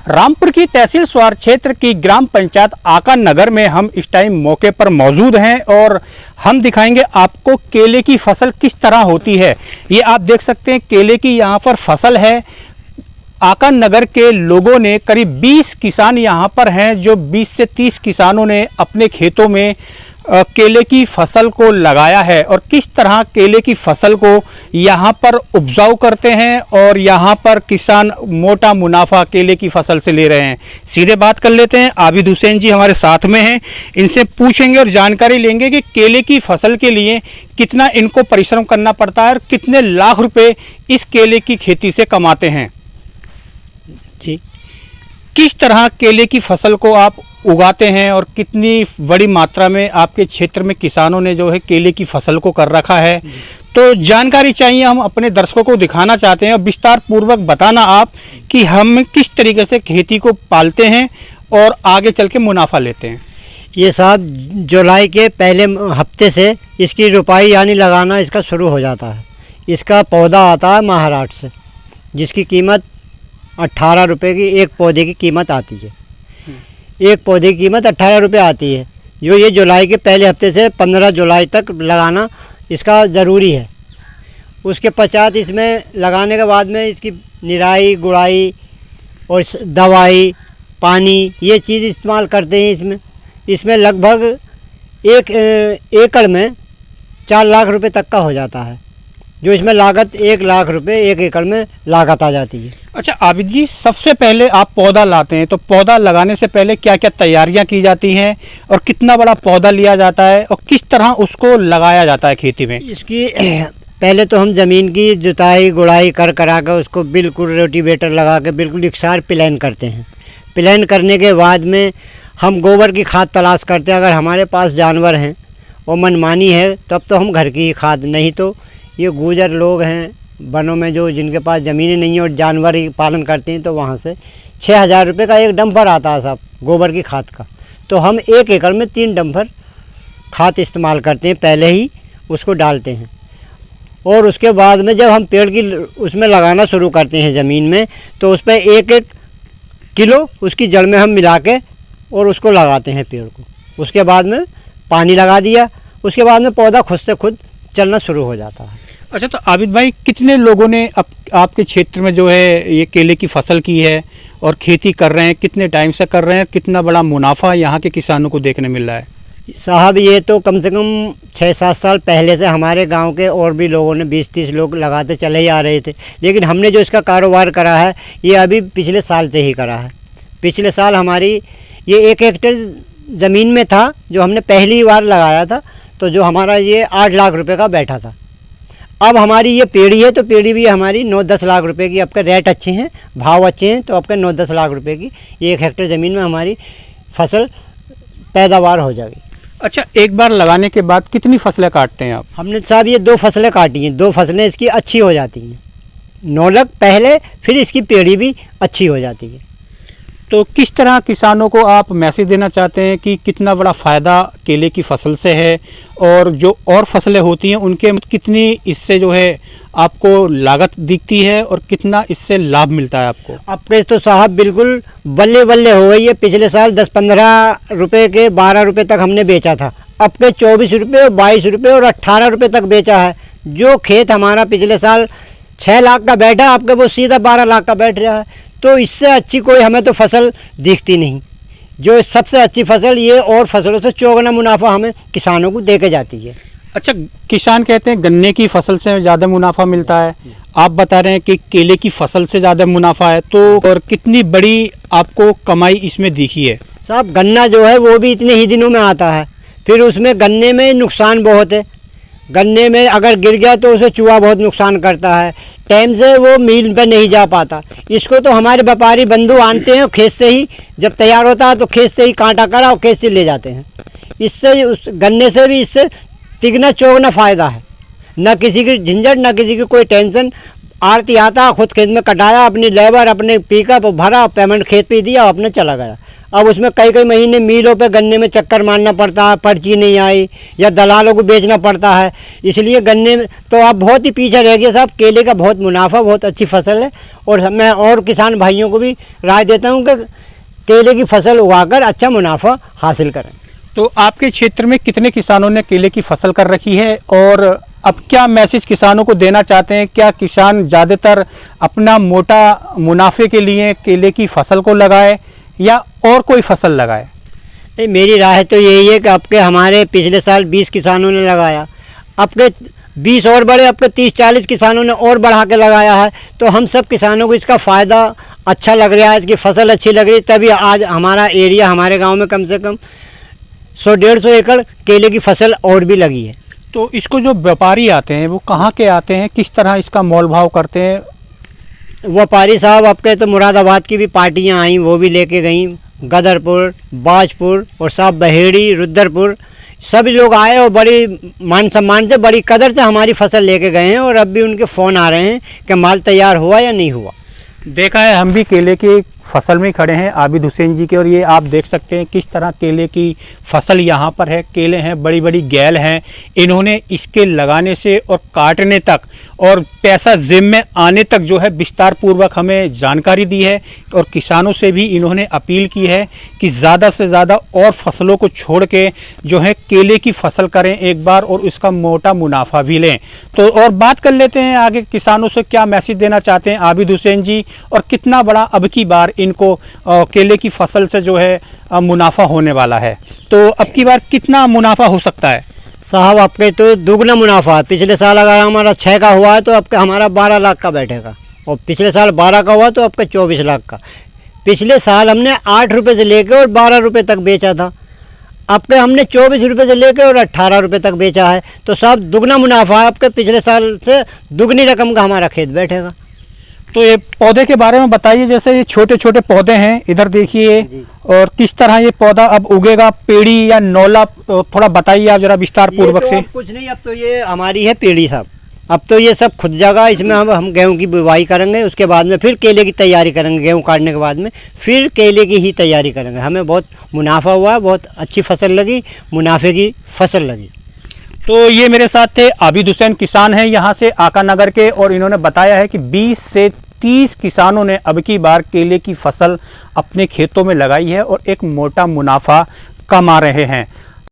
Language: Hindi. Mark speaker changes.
Speaker 1: रामपुर की तहसील स्वार क्षेत्र की ग्राम पंचायत आका नगर में हम इस टाइम मौके पर मौजूद हैं और हम दिखाएंगे आपको केले की फसल किस तरह होती है। ये आप देख सकते हैं केले की यहाँ पर फसल है। आका नगर के लोगों ने करीब 20 किसान यहाँ पर हैं, जो 20 से 30 किसानों ने अपने खेतों में केले की फसल को लगाया है और किस तरह केले की फसल को यहाँ पर उपजाऊ करते हैं और यहाँ पर किसान मोटा मुनाफा केले की फसल से ले रहे हैं। सीधे बात कर लेते हैं, आबिद हुसैन जी हमारे साथ में हैं, इनसे पूछेंगे और जानकारी लेंगे कि केले की फसल के लिए कितना इनको परिश्रम करना पड़ता है और कितने लाख रुपए इस केले की खेती से कमाते हैं। जी, किस तरह केले की फसल को आप उगाते हैं और कितनी बड़ी मात्रा में आपके क्षेत्र में किसानों ने जो है केले की फसल को कर रखा है, तो जानकारी चाहिए। हम अपने दर्शकों को दिखाना चाहते हैं और विस्तार पूर्वक बताना आप कि हम किस तरीके से खेती को पालते हैं और आगे चल के मुनाफा लेते हैं।
Speaker 2: ये साहब जुलाई के पहले हफ्ते से इसकी रुपाई यानी लगाना इसका शुरू हो जाता है। इसका पौधा आता है महाराष्ट्र से, जिसकी कीमत 18 रुपये की एक पौधे की कीमत आती है। एक पौधे की कीमत 18 रुपये आती है, जो ये जुलाई के पहले हफ्ते से 15 जुलाई तक लगाना इसका ज़रूरी है। उसके पश्चात इसमें लगाने के बाद में इसकी निराई गुड़ाई और दवाई पानी ये चीज़ इस्तेमाल करते हैं। इसमें लगभग एक एकड़ में 4 लाख रुपए तक का हो जाता है, जो इसमें लागत 1 लाख रुपए एक एकड़ में लागत आ जाती है।
Speaker 1: अच्छा आबिद जी, सबसे पहले आप पौधा लाते हैं तो पौधा लगाने से पहले क्या क्या तैयारियां की जाती हैं और कितना बड़ा पौधा लिया जाता है और किस तरह उसको लगाया जाता है खेती में?
Speaker 2: इसकी पहले तो हम ज़मीन की जुताई गुड़ाई कर कर उसको बिल्कुल रोटिवेटर लगा के बिल्कुल इकसार प्लान करते हैं। प्लान करने के बाद में हम गोबर की खाद तलाश करते हैं। अगर हमारे पास जानवर हैं और मनमानी है तब तो हम घर की खाद, नहीं तो ये गुजर लोग हैं वनों में जो जिनके पास ज़मीनें नहीं है और जानवर ही पालन करते हैं, तो वहाँ से 6000 रुपये का एक डंपर आता है साहब गोबर की खाद का। तो हम 1 एकड़ में 3 डंपर खाद इस्तेमाल करते हैं, पहले ही उसको डालते हैं। और उसके बाद में जब हम पेड़ की उसमें लगाना शुरू करते हैं ज़मीन में, तो उस पर 1-1 किलो उसकी जड़ में हम मिला के और उसको लगाते हैं पेड़ को। उसके बाद में पानी लगा दिया, उसके बाद में पौधा खुद से खुद चलना शुरू हो जाता है।
Speaker 1: अच्छा, तो आबिद भाई कितने लोगों ने आपके क्षेत्र में जो है ये केले की फसल की है और खेती कर रहे हैं, कितने टाइम से कर रहे हैं, कितना बड़ा मुनाफा यहाँ के किसानों को देखने मिल रहा है?
Speaker 2: साहब ये तो कम से कम 6-7 साल पहले से हमारे गांव के और भी लोगों ने 20-30 लोग लगाते चले ही आ रहे थे, लेकिन हमने जो इसका कारोबार करा है ये अभी पिछले साल से ही करा है। पिछले साल हमारी ये 1 हेक्टेयर ज़मीन में था जो हमने पहली बार लगाया था, तो जो हमारा ये 8 लाख रुपए का बैठा था। अब हमारी ये पेड़ी है तो पेड़ी भी हमारी 9-10 लाख रुपए की, आपके रेट अच्छे हैं, भाव अच्छे हैं, तो आपके 9-10 लाख रुपए की ये 1 हेक्टेयर ज़मीन में हमारी फसल पैदावार हो जाएगी।
Speaker 1: अच्छा, एक बार लगाने के बाद कितनी फसलें काटते हैं आप?
Speaker 2: हमने साहब ये 2 फसलें काटी हैं, 2 फसलें इसकी अच्छी हो जाती हैं। 9 लाख पहले, फिर इसकी पेड़ी भी अच्छी हो जाती है।
Speaker 1: तो किस तरह किसानों को आप मैसेज देना चाहते हैं कि कितना बड़ा फ़ायदा केले की फसल से है और जो और फसलें होती हैं उनके कितनी इससे जो है आपको लागत दिखती है और कितना इससे लाभ मिलता है आपको?
Speaker 2: आपके तो साहब बिल्कुल बल्ले बल्ले हो गई है। पिछले साल 10-15 रुपये के 12 रुपये तक हमने बेचा था, अब के 24 रुपये और 22 रुपये और 18 रुपये तक बेचा है। जो खेत हमारा पिछले साल 6 लाख का बैठा, आपके वो सीधा 12 लाख का बैठ रहा है। तो इससे अच्छी कोई हमें तो फसल दिखती नहीं। जो सबसे अच्छी फसल ये और फसलों से 4 गुना मुनाफा हमें किसानों को दे के जाती है।
Speaker 1: अच्छा, किसान कहते हैं गन्ने की फसल से ज़्यादा मुनाफा मिलता है, आप बता रहे हैं कि केले की फसल से ज़्यादा मुनाफा है, तो और कितनी बड़ी आपको कमाई इसमें दिखी है?
Speaker 2: साहब गन्ना जो है वो भी इतने ही दिनों में आता है, फिर उसमें गन्ने में नुकसान बहुत है। गन्ने में अगर गिर गया तो उसे चूहा बहुत नुकसान करता है, टाइम से वो मिल पे नहीं जा पाता। इसको तो हमारे व्यापारी बंधु आनते हैं, खेत से ही जब तैयार होता है तो खेत से ही कांटा करा और खेत से ले जाते हैं। इससे उस गन्ने से भी इससे तिगना चौगना फ़ायदा है, न किसी की झंझट न किसी की कोई टेंशन। आरती आता, खुद खेत में कटाया, अपनी लेबर अपने पिकअप भरा, पेमेंट खेत पे दिया, अपने चला गया। अब उसमें कई कई महीने मीलों पे गन्ने में चक्कर मारना पड़ता है, पर्ची नहीं आई या दलालों को बेचना पड़ता है। इसलिए गन्ने में तो आप बहुत ही पीछे रह गए साहब। केले का बहुत मुनाफा, बहुत अच्छी फसल है। और मैं और किसान भाइयों को भी राय देता हूँ कि केले की फसल उगाकर अच्छा मुनाफा हासिल करें।
Speaker 1: तो आपके क्षेत्र में कितने किसानों ने केले की फसल कर रखी है, और अब क्या मैसेज किसानों को देना चाहते हैं? क्या किसान ज़्यादातर अपना मोटा मुनाफे के लिए केले की फसल को लगाए या और कोई फसल लगाए?
Speaker 2: मेरी राय तो यही है कि आपके हमारे पिछले साल 20 किसानों ने लगाया, आपके 20 और बड़े, आपके 30-40 किसानों ने और बढ़ा के लगाया है। तो हम सब किसानों को इसका फ़ायदा अच्छा लग रहा है, इसकी फसल अच्छी लग रही है, तभी आज हमारा एरिया, हमारे गांव में कम से कम 100-150 एकड़ केले की फसल और भी लगी है।
Speaker 1: तो इसको जो व्यापारी आते हैं वो कहाँ के आते हैं, किस तरह इसका मोल भाव करते हैं?
Speaker 2: व्यापारी साहब आपके तो मुरादाबाद की भी पार्टियां आई, वो भी लेके गईं, गदरपुर, बाजपुर और साहब बहेड़ी, रुद्रपुर, सभी लोग आए और बड़ी मान सम्मान से, बड़ी कदर से हमारी फसल लेके गए हैं। और अब भी उनके फ़ोन आ रहे हैं कि माल तैयार हुआ या नहीं हुआ।
Speaker 1: देखा है, हम भी केले की फसल में खड़े हैं आबिद हुसैन जी के, और ये आप देख सकते हैं किस तरह केले की फसल यहाँ पर है। केले हैं, बड़ी बड़ी गैल हैं। इन्होंने इसके लगाने से और काटने तक और पैसा जिम में आने तक जो है विस्तार पूर्वक हमें जानकारी दी है। और किसानों से भी इन्होंने अपील की है कि ज़्यादा से ज़्यादा और फसलों को छोड़ के जो है केले की फसल करें एक बार, और उसका मोटा मुनाफा भी लें। तो और बात कर लेते हैं आगे किसानों से क्या मैसेज देना चाहते हैं आबिद हुसैन जी, और कितना बड़ा अब की बार इनको केले की फसल से जो है मुनाफा होने वाला है। तो अब की बार कितना मुनाफा हो सकता है?
Speaker 2: साहब आपके तो दुगना मुनाफा है। पिछले साल अगर हमारा 6 का हुआ है तो आपका हमारा 12 लाख का बैठेगा, और पिछले साल 12 का हुआ तो आपका 24 लाख का। पिछले साल हमने 8 रुपये से लेकर और 12 रुपये तक बेचा था, आपके हमने 24 रुपये से लेकर और 18 रुपये तक बेचा है। तो साहब दुगना मुनाफा है, आपके पिछले साल से दुगनी रकम का हमारा खेत बैठेगा।
Speaker 1: तो ये पौधे के बारे में बताइए, जैसे ये छोटे छोटे पौधे हैं, इधर देखिए, और किस तरह ये पौधा अब उगेगा, पेड़ी या नौला, थोड़ा बताइए आप जरा विस्तार पूर्वक से।
Speaker 2: कुछ नहीं, अब तो ये हमारी है पेड़ी साहब। अब तो ये सब खुद जगह, इसमें हम गेहूं की बुवाई करेंगे, उसके बाद में फिर केले की तैयारी करेंगे। गेहूं काटने के बाद में फिर केले की ही तैयारी करेंगे। हमें बहुत मुनाफा हुआ, बहुत अच्छी फसल लगी, मुनाफे की फसल लगी।
Speaker 1: तो ये मेरे साथ थे आबिद हुसैन, किसान हैं यहाँ से आका नगर के, और इन्होंने बताया है कि 20 से 30 किसानों ने अब की बार केले की फसल अपने खेतों में लगाई है और एक मोटा मुनाफा कमा रहे हैं।